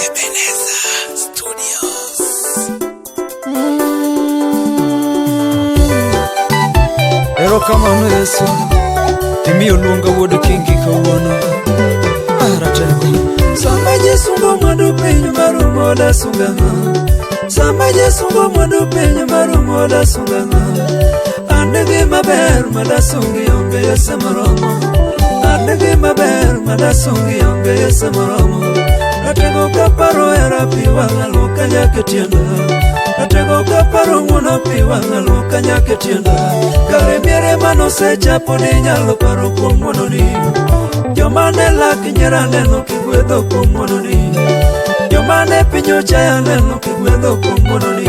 Ebeneza Studios. Ero kamano Yesu, imiyo luonga wuod kingi kawuono. Aratego. Sama Yesu ngo mwandu piny marumo da sunganga. Sama Yesu ngo mwandu piny marumo da sunganga. Andegi maber madasungi onge Yesu moromo. Andegi maber madasungi onge Yesu moromo. Atego kaparo era piwanga luka nyake tienda. Atego kaparo ng'wono piwanga luka nyake tienda. Kare miere mano sechapo ni nyalo paro kuom ng'wono ni. Jomane lak nyera neno kigwedho kuom ng'wono ni. Jomane pinyo chaya neno kigwedho kuom ng'wono ni.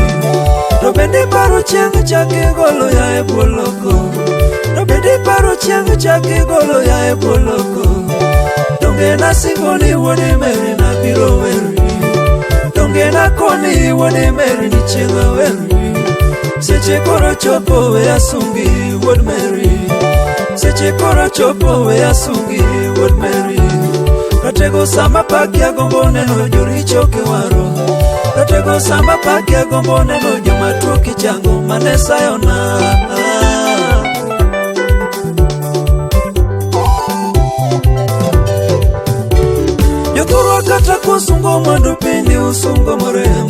To bende paro chieng' chaki golo ya e boloko. To bende paro chieng' chaki golo ya e boloko. Donge na singoni wuode meri na biro weri. Donge na koni wuode meri ni chieng'a weri. Seche koro chopo we asungi wuod meri. Seche koro chopo we asungi wuod meri. Ratego sama pakia gombo neno joricho kiwaro. Ratego sama pakia gombo neno joma tuo kichango mane sayona. Jothurwa kata kusungo mwandu pindi usungo morem.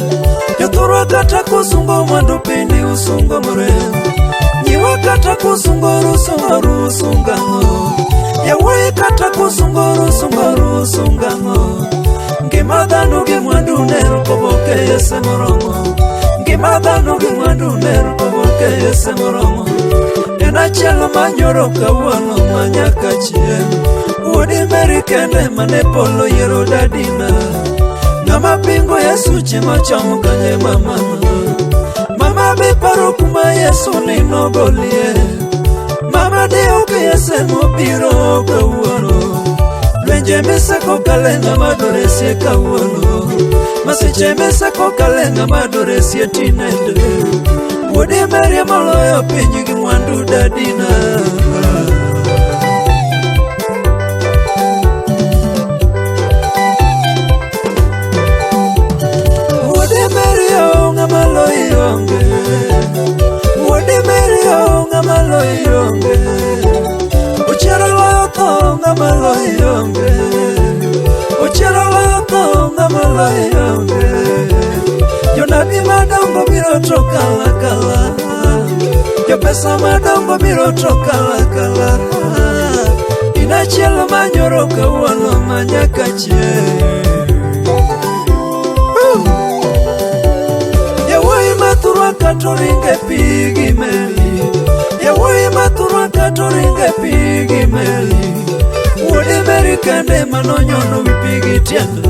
Jothurwa kata kusungo mwandu pindi usungo morem. Nyiwa kata kusungo rusungango. Yawai kata kusungo rusungango. Ngima dhano gi mwandu nero koboke Yesu moromo. Ngima dhano gi mwandu nero koboke Yesu moromo. En achielo manyoro kawuono manyaka chieng'. Wuodi meri kende mane polo yero dadina. Ng'ama pingo Yesu chieng' chamo kanye mama. Mama be paro kuma Yesu ni nogolie. Mama de oke Yesu mobiro kawuono. Lwenje meseko kalenga madoresie kawuono. Masiche meseko kalenga madoresie tinende. Wuodi meri moloyo piny gi mwandu dadina. Jonabi madongo biro to kala kala. Jopesa madongo biro to kala kala. Inachielo manyoro kawuono manyaka chieng'. Yawai mathurwa kato ringe pi gi meli. Yawai mathurwa kato ringe pi gi meli. Wuode meri kende manonyono wipi gi tiende.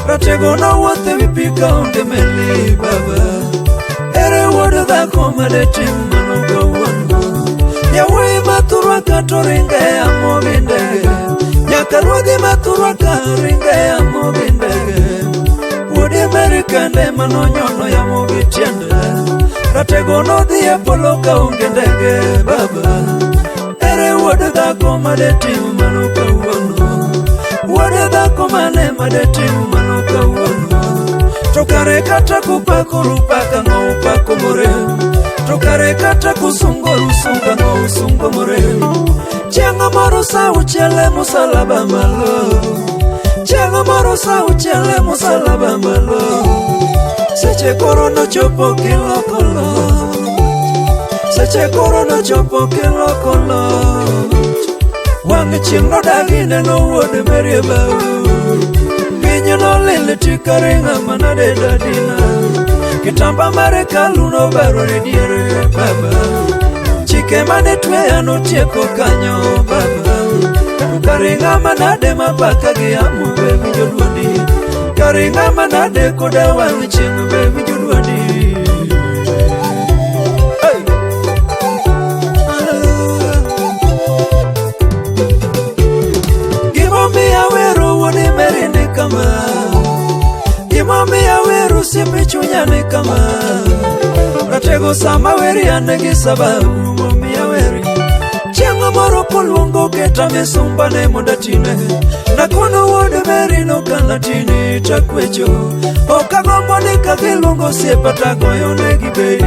Ratego na wuothe wipi kaonge meli baba. Ere wuod dhako made tim mano kawuono. Yawai mathurwa kato ringe amo gi ndege. Nyaka ruodhi mathurwa ka ringe amo gi ndege. Wuode meri kende manonyono yamo gi tiende. Ratego nodhi e polo kaonge ndege baba. Ere wuod dhako made tim mano kawuono. Wuod dhako mane made tim mano kawuono. To kare kata kupako rupaka ng'o upako morem. To kare kata kusungo rusunga ng'o usungo morem. Chieng' moro sa uchiele musalaba malo. Chieng' moro sa uchiele musalaba malo. Seche koro nochopo kilokolo. Seche koro nochopo kilokolo. Wang' chieng' nodagi neno wuod meri bau. Piny nolil tikare ng'ama nade dadina. Kitamba mare kalu nobarore diere baba. Chike mane tweya notieko kanyo baba. Kare ng'ama nade mapaka gi amu be winjo duondi. Kare ng'ama nade koda wang' chieng' be winjo duondi. Gimomiyo wero simbe chunya ni kama. Ratego sama weri ane gi sababu momiyo weri. Chieng' moro poluongo keta misumba ne moda tine. Na kono wuod meri no kana tini ni takwecho. Okagombo ni kagiluongo osiepa tagoyo negi bei.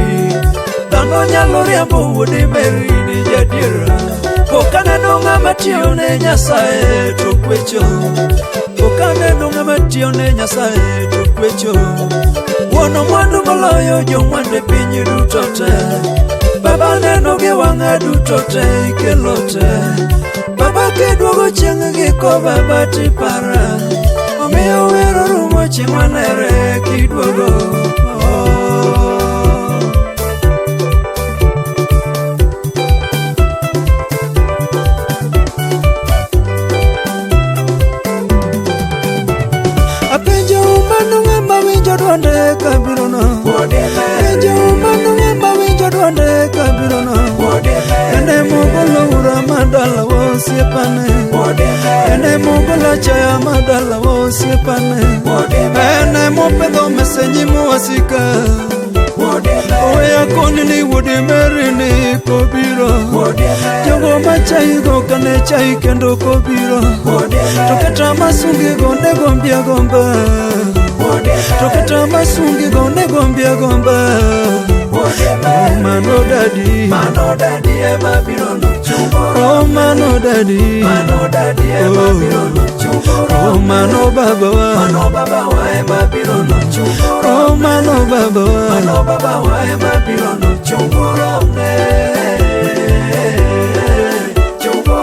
Dhano nyalo riambo wuode meri ni jadiera. Pokaneno ng'ama tiyo ne Nyasaye to kwecho. Pokaneno ng'ama tiyo ne Nyasaye to kwecho. Wuono mwandu moloyo jomwandu e piny duto te. Baba neno gi wang'a duto te ikelo te. Baba kidwogo chieng' giko baba tipara. Omiyo wero rumo chieng' wanere kidwogo. Apenjo mano ng'ama winjo dwonde kabirono. Apenjo mano ng'ama winjo dwonde kabirono. Ene mogolo ura madala wosiepane. Ene mogolo chaya madala wosiepane. Ene mopedho mesenyi mwasika. Oya koni ni wuode meri ni kobiro. Jogo machai go kane chai kendo kobiro. Toketa masungi go nego mbia gomba. Toketa masungi go nego mbia gomba. Oh mano daddy ema biro no chumbo. Oh mano daddy ema biro no chumbo. Oh mano baba wa ema biro no chumbo. Oh mano baba wa ema biro no chumbo.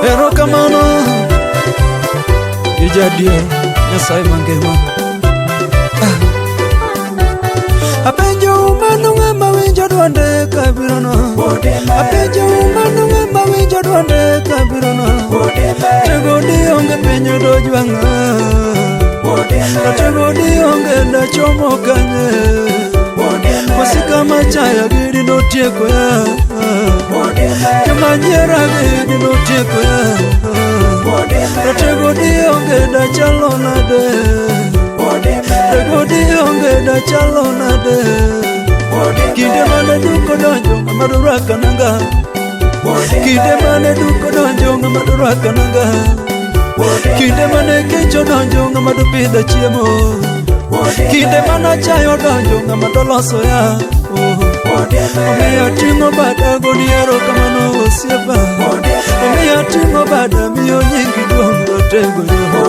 Pero kamano ijadier Nyasaye mangima. Apenjo mano ng'ama winjo dwonde kabirono. Apenjo mano ng'ama winjo dwonde kabirono. Tego dionge pinyo dojwang'a. Tego dionge na chomo kanye. Wasika machaya gidi notieko ya. Kemanyera gidi notieko ya. Tego dionge na chalo nade. Tego dionge na chalo nade. Kinde mane duko donjo ng'ama duraka nanga. Kinde mane duko donjo ng'ama duraka nanga. Kinde mane kecho donjo ng'ama dupidho chiemo. Kinde mane chayo donjo ng'ama doloso ya. Omiyo ting'o bada goni erokamano osiepa. Omiyo ting'o bada miyo nyingi duong' rotego yo.